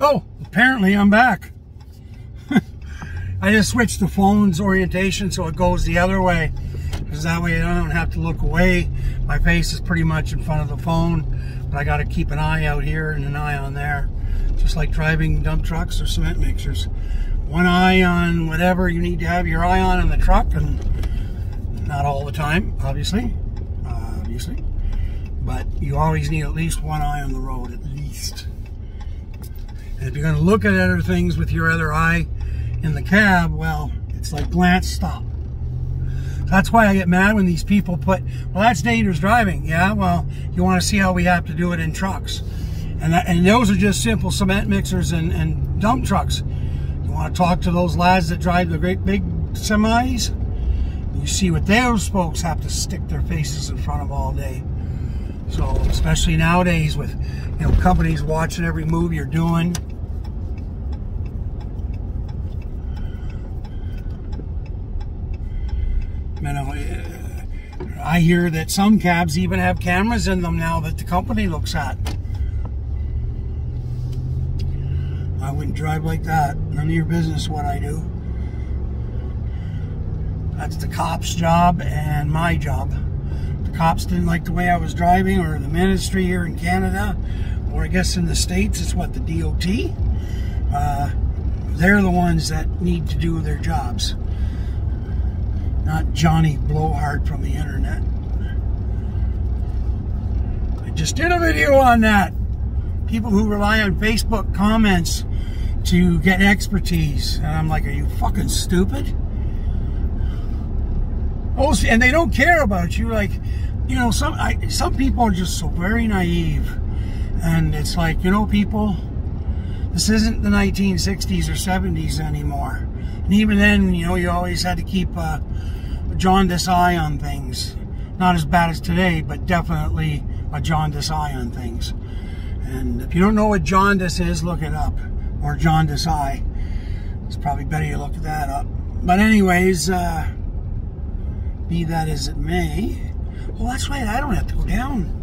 Oh, apparently I'm back. I just switched the phone's orientation so it goes the other way, because that way I don't have to look away. My face is pretty much in front of the phone, but I got to keep an eye out here and an eye on there. Just like driving dump trucks or cement mixers. One eye on whatever you need to have your eye on in the truck, and not all the time, obviously. But you always need at least one eye on the road, at least. And if you're going to look at other things with your other eye in the cab, well, it's like glance stop. That's why I get mad when these people put, well, that's dangerous driving. Yeah, well, you want to see how we have to do it in trucks. And those are just simple cement mixers and dump trucks. You want to talk to those lads that drive the great big semis? You see what those folks have to stick their faces in front of all day. So, especially nowadays with, you know, companies watching every move you're doing. You know, I hear that some cabs even have cameras in them now that the company looks at. I wouldn't drive like that. None of your business what I do. That's the cop's job and my job. The cops didn't like the way I was driving, or the ministry here in Canada, or I guess in the States it's what, the DOT. They're the ones that need to do their jobs, not Johnny Blowhard from the internet. I just did a video on that. People who rely on Facebook comments to get expertise, and I'm like, are you fucking stupid? Oh, and they don't care about you. Like, you know, some people are just so very naive, and it's like, you know, people, this isn't the 1960s or 70s anymore. And even then, you know, you always had to keep a jaundiced eye on things. Not as bad as today, but definitely a jaundiced eye on things. And if you don't know what jaundice is, look it up. Or jaundiced eye. It's probably better you look that up. But anyways, be that as it may. Well, that's right, I don't have to go down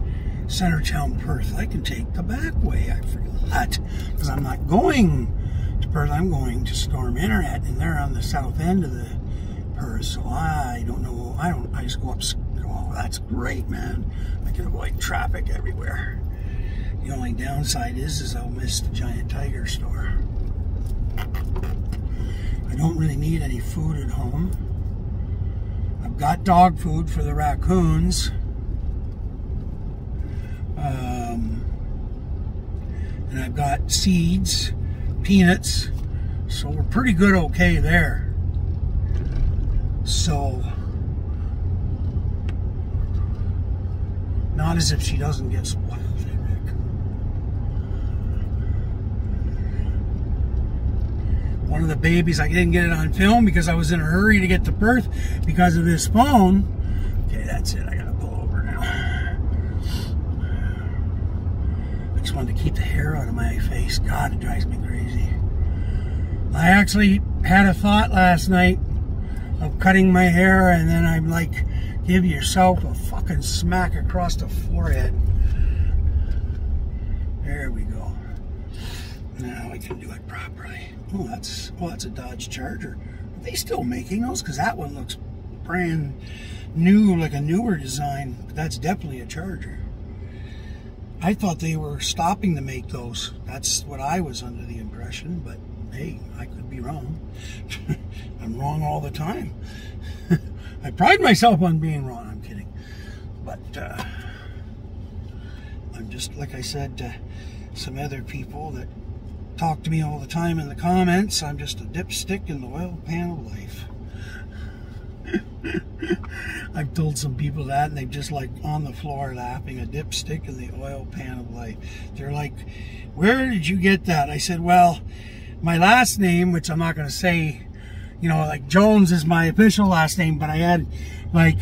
Centertown, Perth. I can take the back way. I forgot. Because I'm not going to Perth. I'm going to Storm Internet, and they're on the south end of the Perth. So I don't know. I just go up. Oh, that's great, man. I can avoid traffic everywhere. The only downside is I'll miss the giant tiger store. I don't really need any food at home. I've got dog food for the raccoons. And I've got seeds, peanuts, so we're pretty good okay there. So, not as if she doesn't get spoiled. One of the babies, I didn't get it on film because I was in a hurry to get to Perth because of this phone. Okay, that's it. I gotta pull over now. I just wanted to keep the hair out of my face. God, it drives me crazy. I actually had a thought last night of cutting my hair, and then I'm like, give yourself a fucking smack across the forehead. There we go. Now I can do it properly. Oh, that's a Dodge Charger. Are they still making those? Because that one looks brand new, like a newer design. But that's definitely a Charger. I thought they were stopping to make those. That's what I was under the impression. But hey, I could be wrong. I'm wrong all the time. I pride myself on being wrong. I'm kidding. But I'm just, like I said to some other people that talk to me all the time in the comments, I'm just a dipstick in the oil pan of life. I've told some people that, and they're just like on the floor laughing. A dipstick in the oil pan of life. They're like, where did you get that? I said, well, my last name, which I'm not going to say, you know, like Jones is my official last name, but I had like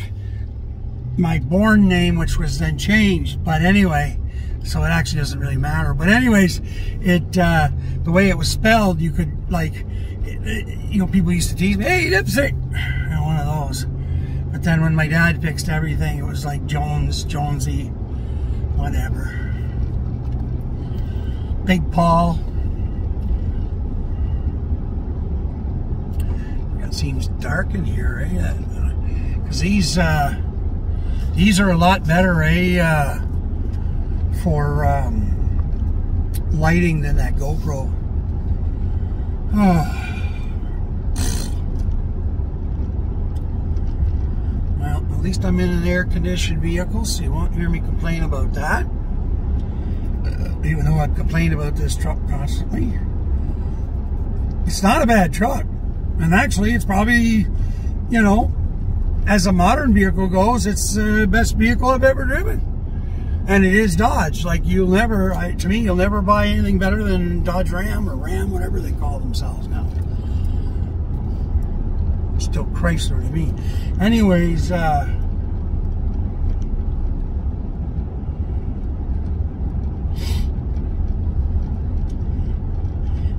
my born name, which was then changed. But anyway, so it actually doesn't really matter. But anyways, it the way it was spelled, you could like, you know, people used to tease me, hey, dipstick, you know, one of those. But then when my dad fixed everything, it was like Jones, Jonesy, whatever. Big Paul. seems dark in here, eh? Because these are a lot better, eh? For lighting than that GoPro. Oh. Well, at least I'm in an air-conditioned vehicle, so you won't hear me complain about that. Even though I've complained about this truck constantly. It's not a bad truck. And actually, it's probably, you know, as a modern vehicle goes, it's the best vehicle I've ever driven. And it is Dodge. Like, you'll never, to me, you'll never buy anything better than Dodge Ram or Ram, whatever they call themselves now. Still Chrysler to me. Anyways,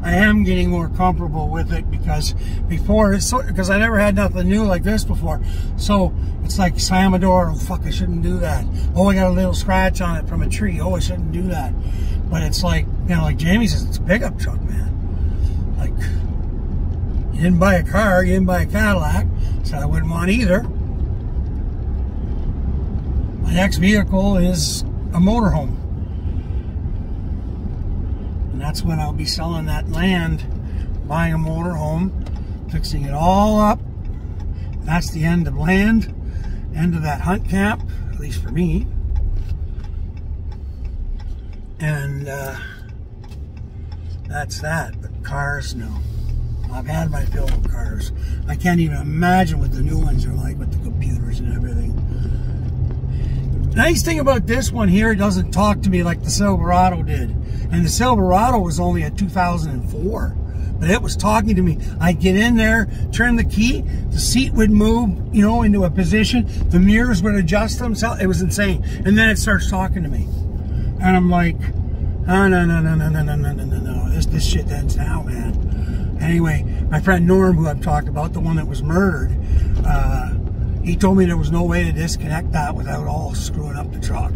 I am getting more comfortable with it because before, because I never had nothing new like this before. So it's like slam a door, oh fuck, I shouldn't do that. Oh, I got a little scratch on it from a tree. Oh, I shouldn't do that. But it's like, you know, like Jamie says, it's a pickup truck, man. Like, you didn't buy a car, you didn't buy a Cadillac, so I wouldn't want either. My next vehicle is a motorhome. And that's when I'll be selling that land, buying a motorhome, fixing it all up. That's the end of land, end of that hunt camp, at least for me. And that's that. But cars, no. I've had my fill of cars. I can't even imagine what the new ones are like with the computers and everything. Nice thing about this one here, it doesn't talk to me like the Silverado did. And the Silverado was only a 2004. But it was talking to me. I'd get in there, turn the key, the seat would move, you know, into a position. The mirrors would adjust themselves. It was insane. And then it starts talking to me. And I'm like, oh, no. This shit ends now, man. Anyway, my friend Norm, who I've talked about, the one that was murdered, he told me there was no way to disconnect that without all screwing up the truck.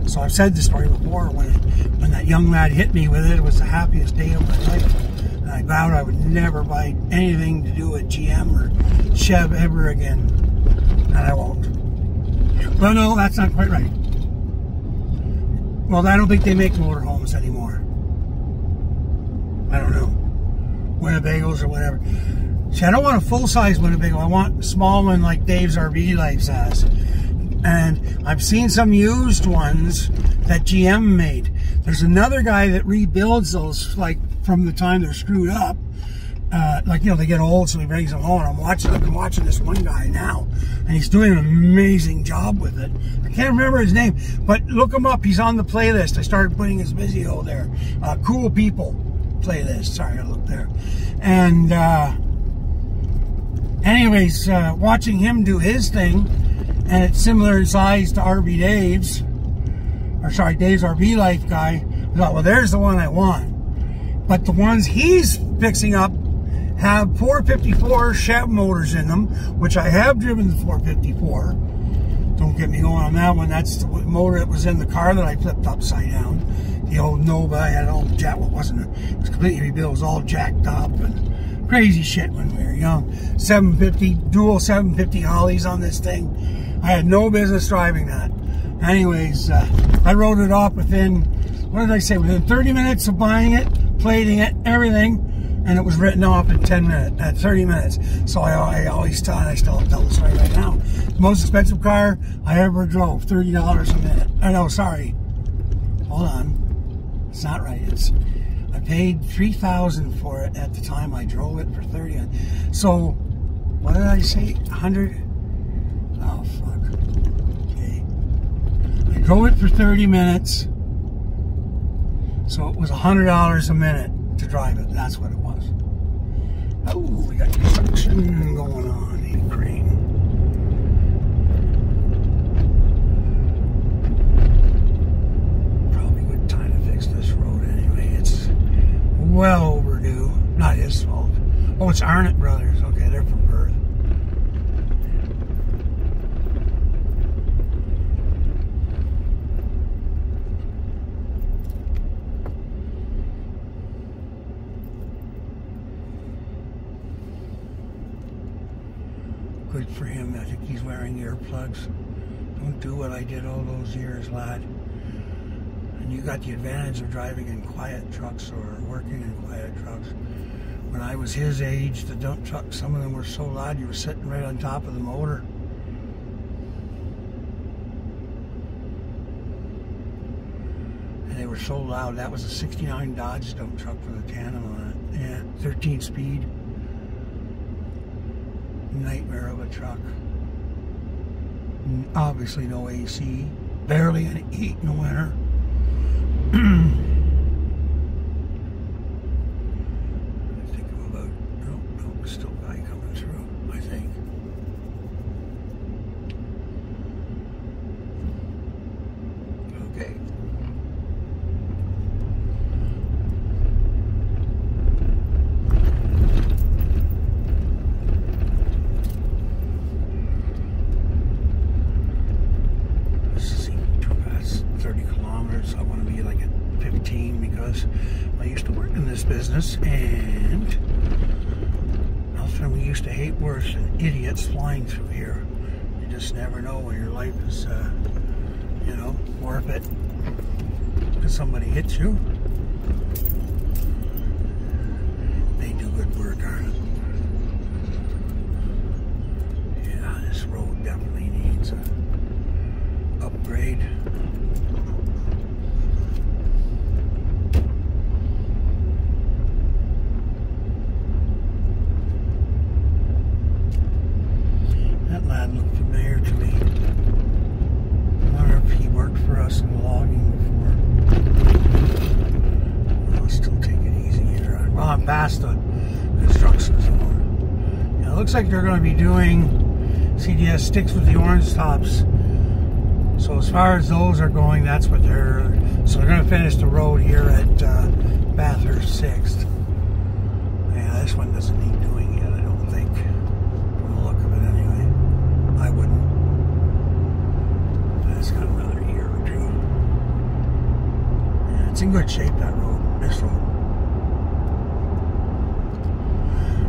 So I've said this story before. When that young lad hit me with it, it was the happiest day of my life. And I vowed I would never buy anything to do with GM or Chev ever again. And I won't. Well, no, that's not quite right. Well, I don't think they make motorhomes anymore. I don't know. Winnebagos or whatever. See, I don't want a full-size Winnebago. I want a small one like Dave's RV Life has. And I've seen some used ones that GM made. There's another guy that rebuilds those, like, from the time they're screwed up. Like, you know, they get old, so he brings them home. I'm watching this one guy now, and he's doing an amazing job with it. I can't remember his name, but look him up. He's on the playlist. I started putting his video there. Cool People playlist. Sorry, I gotta look there. And anyways, watching him do his thing, and it's similar in size to RV Dave's, or sorry, Dave's RV Life guy. I thought, well, there's the one I want. But the ones he's fixing up have 454 Chev motors in them, which I have driven the 454. Don't get me going on that one. That's the motor that was in the car that I flipped upside down. The old Nova, I had an old jack. Well, it was completely rebuilt. It was all jacked up and crazy shit when we were young. 750, dual 750 Hollies on this thing. I had no business driving that. Anyways, I wrote it off within, what did I say, within 30 minutes of buying it, plating it, everything, and it was written off in 30 minutes. So I always tell, and I still tell the story right now, the most expensive car I ever drove, $30 a minute. Oh, no, sorry. Hold on. It's not right. I paid $3,000 for it at the time I drove it for 30. So, what did I say? 100? Oh, fuck. Okay. I drove it for 30 minutes. So it was $100 a minute to drive it. That's what it was. Oh, we got construction going on in Crane. Probably a good time to fix this road anyway. It's well overdue. Not his fault. Oh, it's Arnott Brothers. Okay, they're from Perth. Good for him. I think he's wearing earplugs. Don't do what I did all those years, lad. And you got the advantage of driving in quiet trucks or working in quiet trucks. When I was his age, the dump trucks, some of them were so loud you were sitting right on top of the motor. And they were so loud. That was a 69 Dodge dump truck with a tandem on it. Yeah, 13 speed. Nightmare of a truck. Obviously no AC. Barely any heat in the winter. Still a guy coming through, I think. Okay. This is 30 kilometers. I want to be like at 15 because I used to work in this business, and we used to hate worse than idiots flying through here. You just never know when your life is, you know, worth it because somebody hits you. They do good work, aren't it? Yeah, this road definitely needs an upgrade. Lad looked familiar to me. I wonder if he worked for us in logging before. I'll still take it easy here. Well, I'm past the construction zone. It looks like they're going to be doing CDS sticks with the orange tops. So as far as those are going, that's what they're... So they're going to finish the road here at Bathurst 6th. Yeah, this one doesn't need doing yet, I don't think. From the look of it anyway. I wouldn't. That's got another year or two. Yeah, it's in good shape, that road, this road.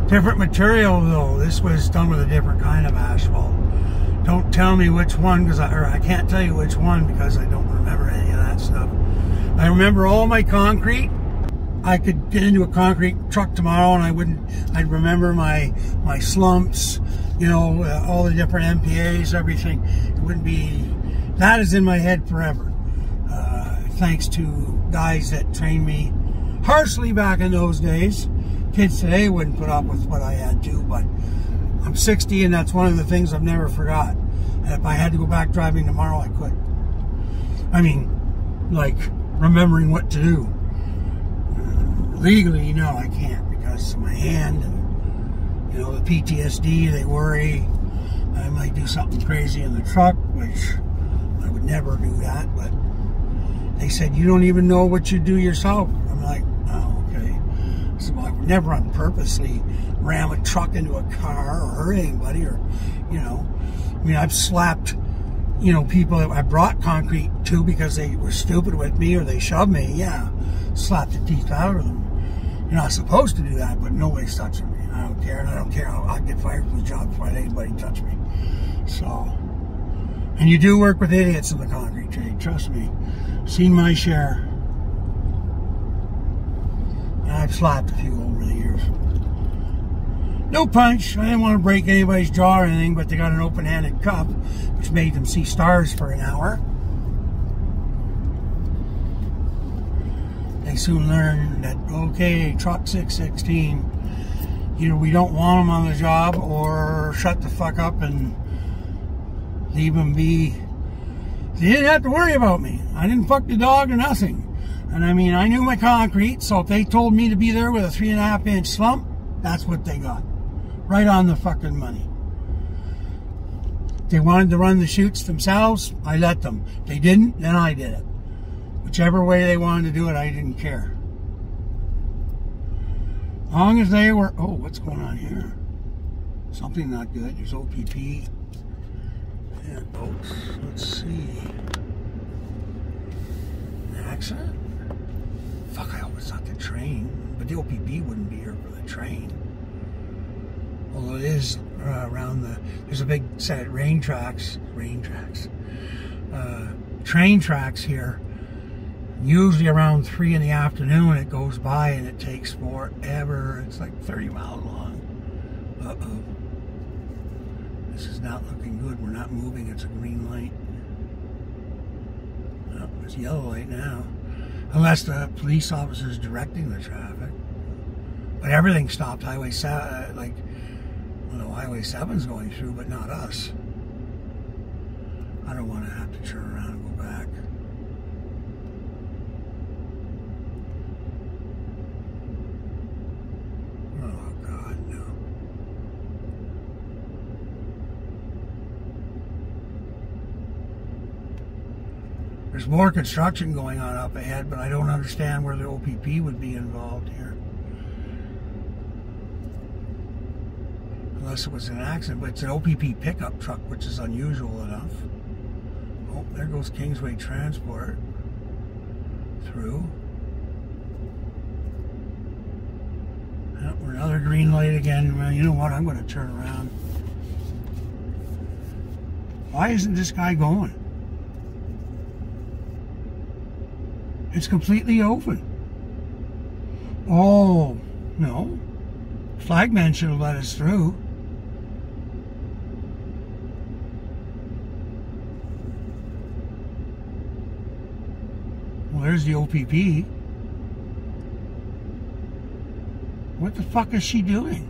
Different material though. This was done with a different kind of asphalt. Don't tell me which one, because I can't tell you which one because I don't remember any of that stuff. I remember all my concrete. I could get into a concrete truck tomorrow and I'd remember my slumps, you know, all the different MPAs, everything. It wouldn't be, that is in my head forever. Thanks to guys that trained me harshly back in those days. Kids today wouldn't put up with what I had to, but I'm 60 and that's one of the things I've never forgot. And if I had to go back driving tomorrow, I could. I mean, like, remembering what to do. Legally, no, I can't because of my hand and, you know, the PTSD, they worry I might do something crazy in the truck, which I would never do that, but they said, you don't even know what you do yourself. I'm like, oh, okay. So I would never purposely ram a truck into a car or hurt anybody or, you know. I mean, I've slapped, you know, people that I brought concrete to because they were stupid with me or they shoved me. Yeah, slapped the teeth out of them. You're not supposed to do that, but nobody's touching me. I don't care, and I don't care. I'll get fired from the job before anybody touch me. So, and you do work with idiots in the concrete trade, trust me. Seen my share. And I've slapped a few over the years. No punch. I didn't want to break anybody's jaw or anything, but they got an open-handed cup, which made them see stars for an hour. They soon learned that, okay, truck 616, either we don't want them on the job or shut the fuck up and leave them be. They didn't have to worry about me. I didn't fuck the dog or nothing. And I mean, I knew my concrete, so if they told me to be there with a 3.5-inch slump, that's what they got. Right on the fucking money. They wanted to run the chutes themselves, I let them. They didn't, then I did it. Whichever way they wanted to do it, I didn't care. As long as they were... Oh, what's going on here? Something not good. There's OPP. And boats. Let's see. An accident? Fuck, I always thought the train. But the OPP wouldn't be here for the train. Although it is around there's a big set of train tracks here. Usually around 3 in the afternoon it goes by and it takes forever. It's like 30 miles long. Uh-oh. This is not looking good. We're not moving. It's a green light. Oh, it's yellow light now. Unless the police officer is directing the traffic. But everything stopped. Highway 7, Highway 7's going through, but not us. I don't want to have to turn around and go back. Oh, God, no. There's more construction going on up ahead, but I don't understand where the OPP would be involved here. Unless it was an accident, but it's an OPP pickup truck, which is unusual enough. Oh, there goes Kingsway Transport through. Oh, we're another green light again. Well, you know what? I'm going to turn around. Why isn't this guy going? It's completely open. Oh, no. Flagman should have let us through. Well, there's the OPP. What the fuck is she doing?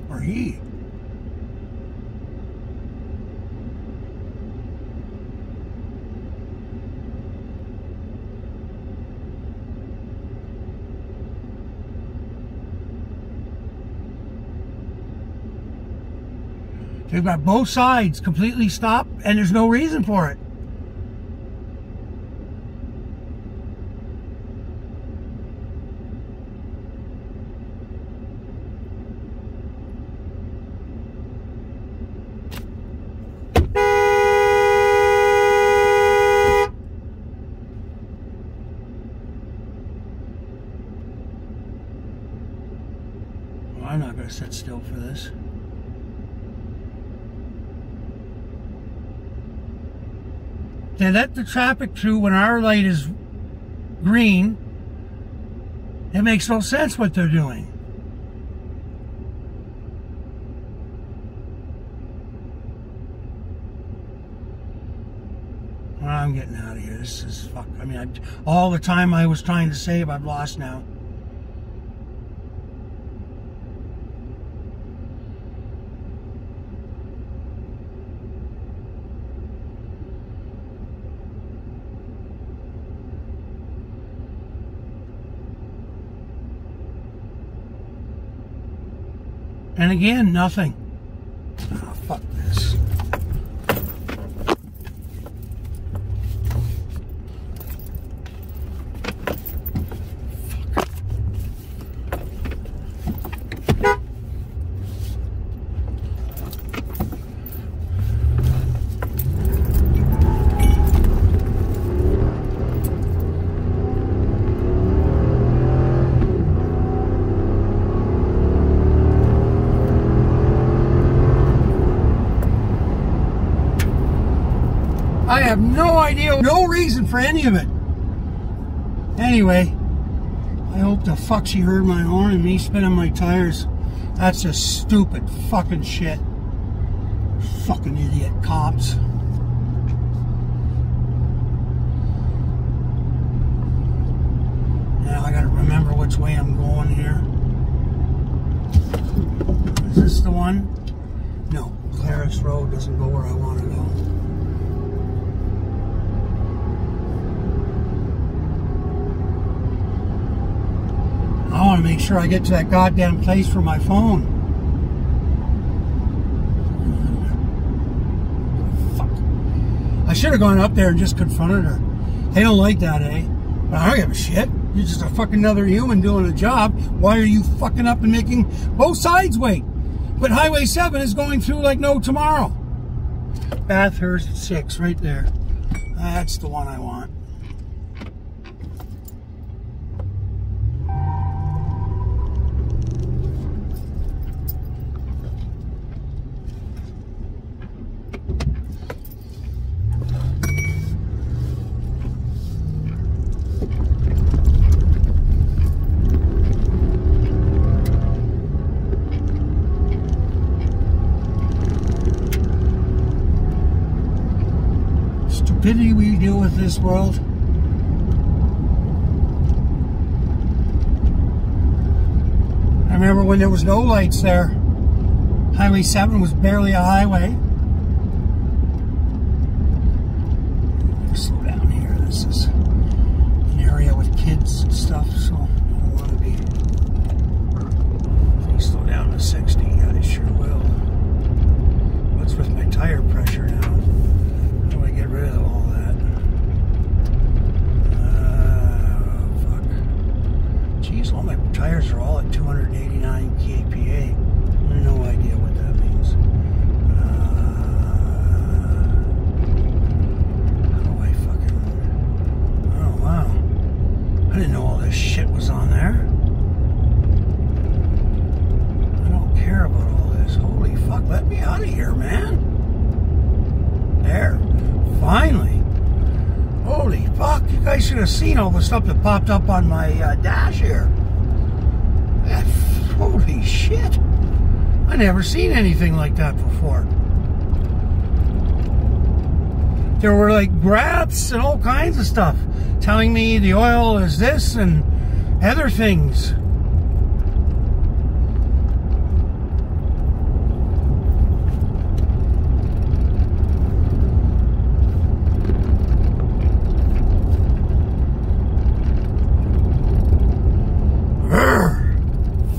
Or he? They've got both sides completely stopped and there's no reason for it. Well, I'm not going to sit still for this. They let the traffic through when our light is green. It makes no sense what they're doing. Well, I'm getting out of here. This is fuck. I mean, all the time I was trying to save, I've lost now. And again, nothing. Oh, fuck this. I have no idea, no reason for any of it. Anyway, I hope the fuck she heard my horn and me spinning my tires. That's just stupid fucking shit. Fucking idiot cops. Now I gotta remember which way I'm going here. Is this the one? No, Claris Road doesn't go where I want to go. I want to make sure I get to that goddamn place for my phone. Fuck. I should have gone up there and just confronted her. They don't like that, eh? But I don't give a shit. You're just a fucking another human doing a job. Why are you fucking up and making both sides wait? But Highway 7 is going through like no tomorrow. Bathurst 6, right there. That's the one I want. deal with this world. I remember when there was no lights there. Highway 7 was barely a highway. Slow down here. This is an area with kids and stuff, so I don't want to be. If you slow down to 60, I sure will. What's with my tire pressure now? How do I get rid of all that? Fuck. Jeez, all my tires are all at 289 kPa. I have no idea what that means. I didn't know all this shit was on there. I don't care about all this. Holy fuck, let me out of here, man. There. Finally. Holy fuck, you guys should have seen all the stuff that popped up on my dash here. Holy shit. I never seen anything like that before. There were like graphs and all kinds of stuff telling me the oil is this and other things.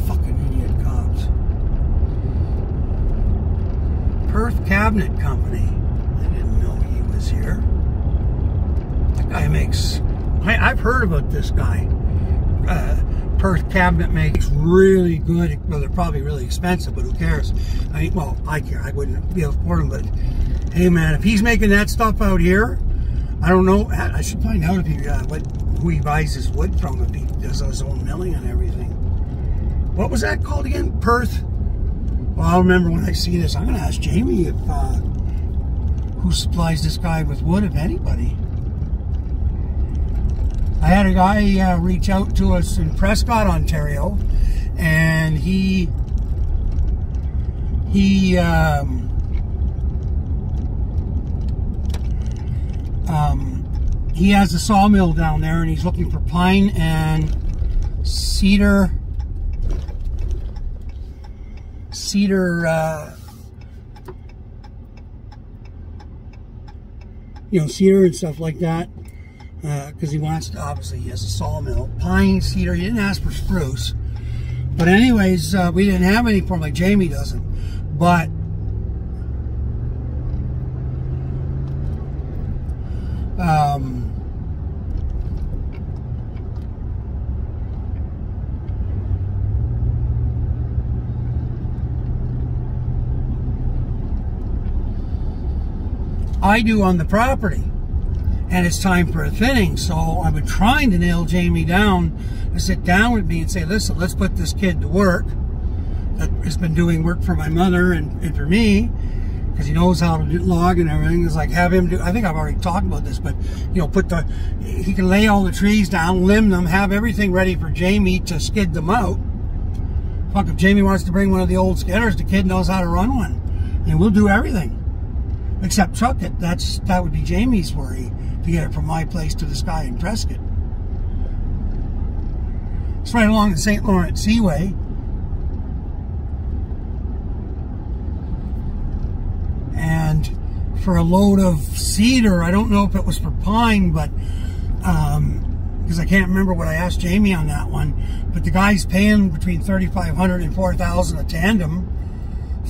Fucking idiot cops. Perth Cabinet Company. Here. That guy makes... I've heard about this guy. Perth Cabinet makes really good... Well, they're probably really expensive, but who cares? I mean, well, I care. I wouldn't be able to afford them, but hey, man, if he's making that stuff out here, I don't know. I should find out if he, who he buys his wood from, if he does his own milling and everything. What was that called again? Perth? Well, I'll remember when I see this. I'm going to ask Jamie if... who supplies this guy with wood, if anybody. I had a guy reach out to us in Prescott, Ontario, and he has a sawmill down there, and he's looking for pine and cedar you know, cedar and stuff like that, because he wants to, obviously he has a sawmill. Pine, cedar, he didn't ask for spruce. But anyways, we didn't have any for him, like Jamie doesn't. But I do on the property, and it's time for a thinning. So I've been trying to nail Jamie down to sit down with me and say, listen, let's put this kid to work that has been doing work for my mother and for me, because he knows how to do log and everything. It's like, have him do, I think I've already talked about this, but you know, he can lay all the trees down, limb them, have everything ready for Jamie to skid them out. Fuck, if Jamie wants to bring one of the old skidders, the kid knows how to run one, and we'll do everything. Except truck it. That would be Jamie's worry, to get it from my place to this guy in Prescott. It's right along the St. Lawrence Seaway. And for a load of cedar, I don't know if it was for pine, but because I can't remember what I asked Jamie on that one, but the guy's paying between $3,500 and $4,000 a tandem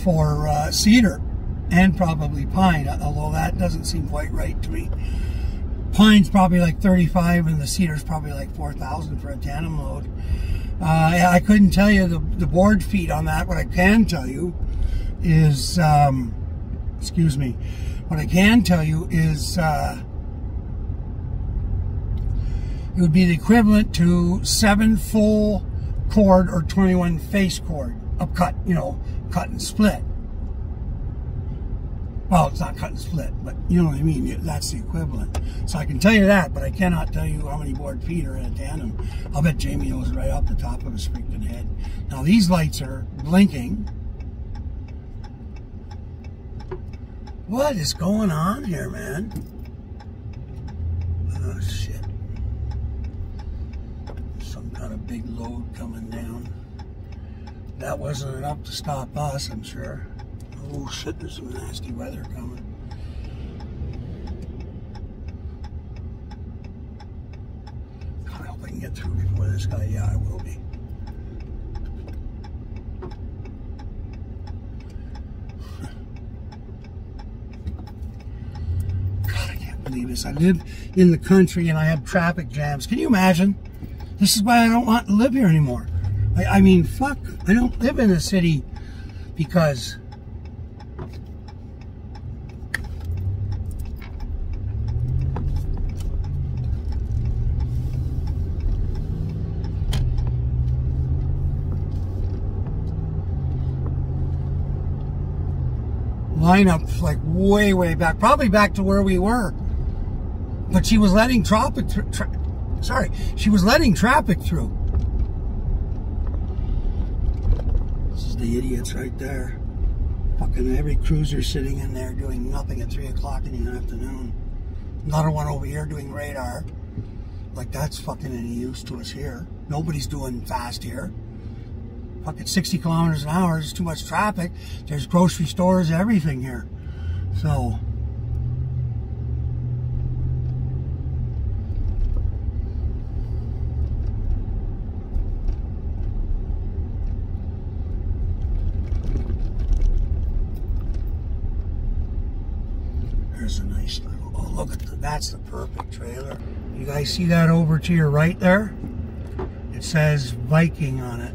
for cedar. And probably pine, although that doesn't seem quite right to me. Pine's probably like 35, and the cedar's probably like 4,000 for a tandem load. I couldn't tell you the board feet on that. What I can tell you is, excuse me, what I can tell you is it would be the equivalent to 7 full cord or 21 face cord of cut, you know, cut and split. Well, it's not cut and split, but you know what I mean. That's the equivalent. So I can tell you that, but I cannot tell you how many board feet are in a tandem. I'll bet Jamie knows right off the top of his freaking head. Now these lights are blinking. What is going on here, man? Oh shit. Some kind of big load coming down. That wasn't enough to stop us, I'm sure. Oh shit, there's some nasty weather coming. God, I hope I can get through before this guy. Yeah, I will be. God, I can't believe this. I live in the country and I have traffic jams. Can you imagine? This is why I don't want to live here anymore. I mean, fuck. I don't live in a city because lineup like way back, probably back to where we were. But she was letting traffic she was letting traffic through. This is the idiots right there. Fucking every cruiser sitting in there doing nothing at 3 o'clock in the afternoon. Another one over here doing radar. Like that's fucking any use to us here. Nobody's doing fast here. Fucking 60 kilometers an hour is too much traffic. There's grocery stores, everything here. So there's a nice little, oh look at that's the perfect trailer. You guys see that over to your right there? It says Viking on it.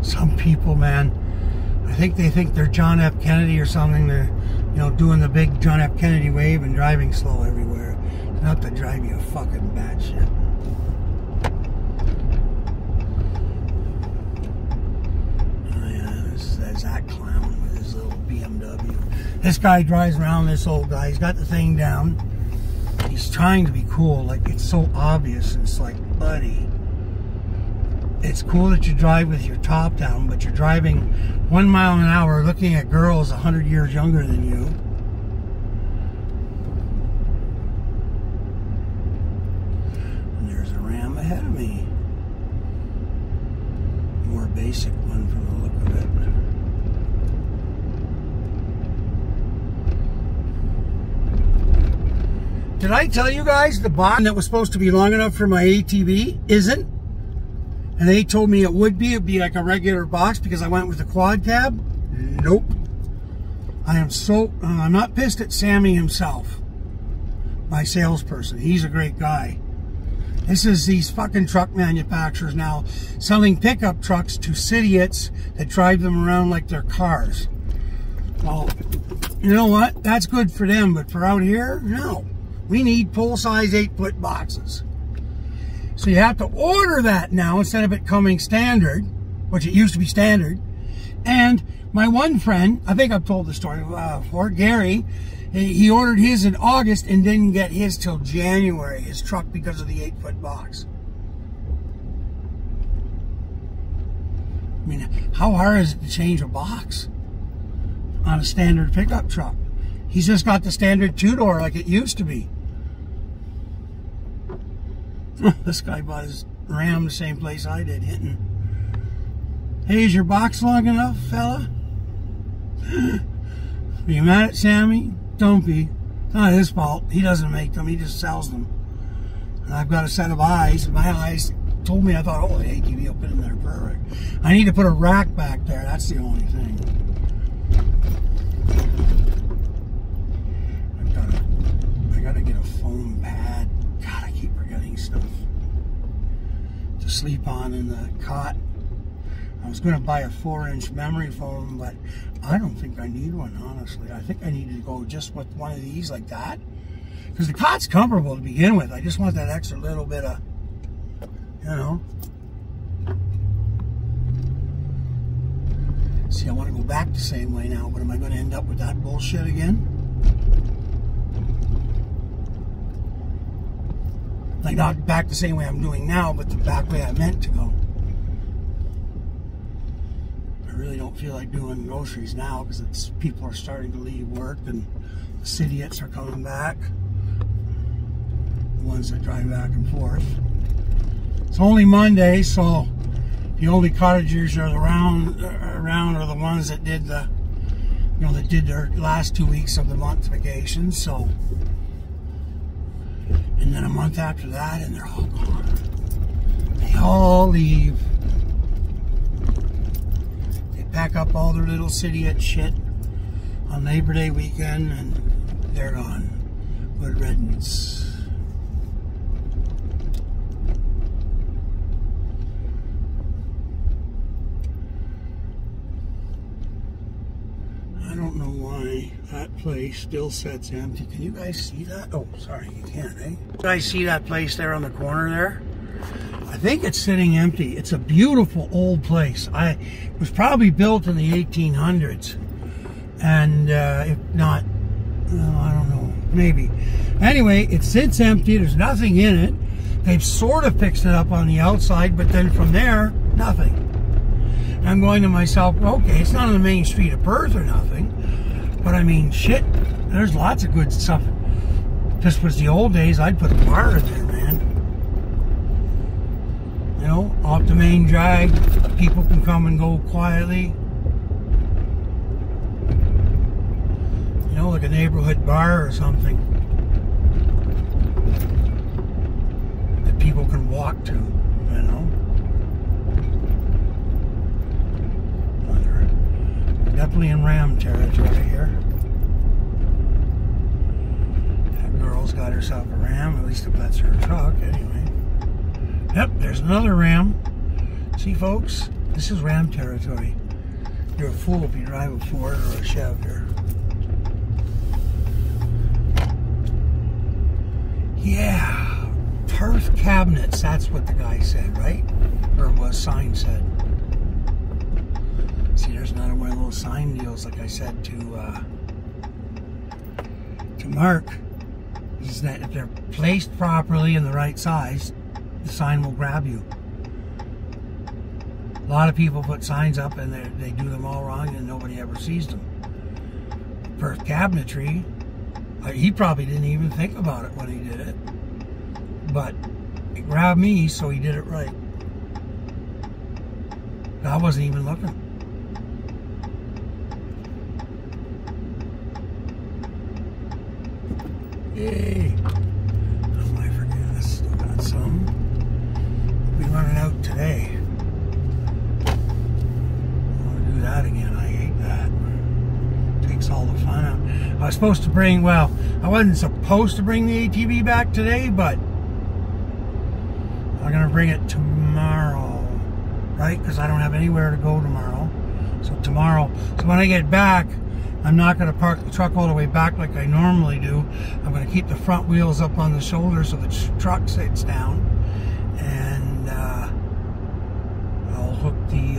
Some people, man, I think they think they're John F. Kennedy or something. They're, you know, doing the big John F. Kennedy wave and driving slow everywhere. Not to drive you fucking batshit. Oh yeah, there's that clown with his little BMW. This guy drives around, this old guy. He's got the thing down. He's trying to be cool. Like, it's so obvious. It's like, buddy, it's cool that you drive with your top down, but you're driving 1 mile an hour looking at girls 100 years younger than you. And there's a Ram ahead of me. More basic one from the look of it. Did I tell you guys the box that was supposed to be long enough for my ATV isn't? And they told me it would be. It'd be like a regular box because I went with the quad cab. Nope. I am so... I'm not pissed at Sammy himself, my salesperson. He's a great guy. This is these fucking truck manufacturers now selling pickup trucks to idiots that drive them around like they're cars. Well, you know what? That's good for them, but for out here, no. We need full-size 8-foot boxes. So you have to order that now instead of it coming standard, which it used to be standard. And my one friend, I think I've told the story before, Gary, he ordered his in August and didn't get his till January, his truck, because of the 8-foot box. I mean, how hard is it to change a box on a standard pickup truck? He's just got the standard 2-door like it used to be. This guy bought his Ram the same place I did, Hinton. Hey, is your box long enough, fella? Are you mad at Sammy? Don't be. It's not his fault. He doesn't make them. He just sells them. And I've got a set of eyes. My eyes told me, I thought, oh, the ATV will fit in there perfect. I need to put a rack back there. That's the only thing. I gotta get a foam pad. God, I keep forgetting stuff to sleep on in the cot. I was going to buy a 4-inch memory foam, but I don't think I need one, honestly. I think I need to go just with one of these like that. Because the cot's comfortable to begin with. I just want that extra little bit of, you know. See, I want to go back the same way now, but am I going to end up with that bullshit again? Like, not back the same way I'm doing now, but the back way I meant to go. I really don't feel like doing groceries now because people are starting to leave work and the idiots are coming back. The ones that drive back and forth. It's only Monday, so the only cottagers are around are the ones that did the, you know, that did their last 2 weeks of the month vacation. So, and then a month after that, and they're all gone. They all leave. They pack up all their little city shit on Labor Day weekend, and they're gone. Good riddance. I don't know why that place still sits empty. Can you guys see that? Oh, sorry, you can't, eh? You guys see that place there on the corner there? I think it's sitting empty. It's a beautiful old place. It was probably built in the 1800s. And if not, I don't know, maybe. Anyway, it sits empty. There's nothing in it. They've sort of fixed it up on the outside, but then from there, nothing. I'm going to myself, okay, it's not on the main street of Perth or nothing, but I mean, shit, there's lots of good stuff. This was the old days, I'd put a bar in there, man. You know, off the main drag, people can come and go quietly. You know, like a neighborhood bar or something that people can walk to, you know. Definitely in Ram territory here. That girl's got herself a Ram, at least if that's her truck, anyway. Yep, there's another Ram. See, folks, this is Ram territory. You're a fool if you drive a Ford or a Chev here. Yeah, Perth cabinets, that's what the guy said, right? Or what sign said. See, there's another one of those sign deals, like I said to Mark, is that if they're placed properly in the right size, the sign will grab you. A lot of people put signs up and they do them all wrong and nobody ever sees them. Perth cabinetry, he probably didn't even think about it when he did it, but it grabbed me, so he did it right. I wasn't even looking. Yay! Oh, I forget. I still got some. We'll be running out today. I want to do that again. I hate that. Takes all the fun out. I was supposed to bring, well, I wasn't supposed to bring the ATV back today, but I'm going to bring it tomorrow, right? Because I don't have anywhere to go tomorrow. So tomorrow, so when I get back, I'm not going to park the truck all the way back like I normally do. I'm going to keep the front wheels up on the shoulder so the truck sits down. And I'll hook the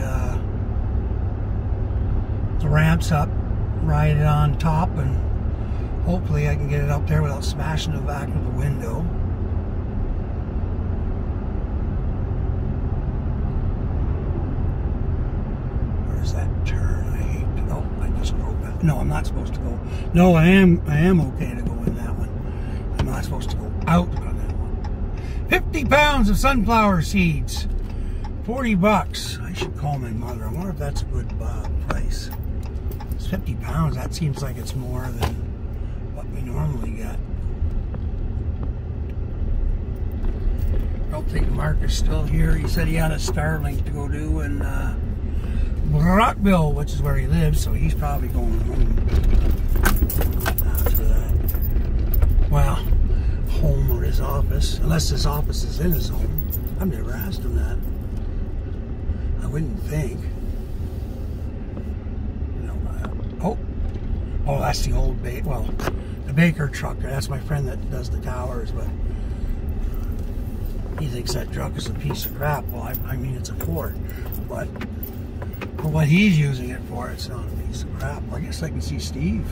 ramps up, ride it on top, and hopefully I can get it up there without smashing the back of the window. Where's that turn? No, I'm not supposed to go. No, I am okay to go in that one. I'm not supposed to go out on that one. 50 pounds of sunflower seeds. 40 bucks. I should call my mother. I wonder if that's a good price. It's 50 pounds. That seems like it's more than what we normally get. I don't think Mark is still here. He said he had a Starlink to go do in Rockville, which is where he lives, so he's probably going home after that. Well, home or his office, unless his office is in his home. I've never asked him that. I wouldn't think. No, oh, that's the old the Baker truck. That's my friend that does the towers, but he thinks that truck is a piece of crap. Well, I mean, it's a Ford, but for what he's using it for, it's not a piece of crap. Well, I guess I can see Steve.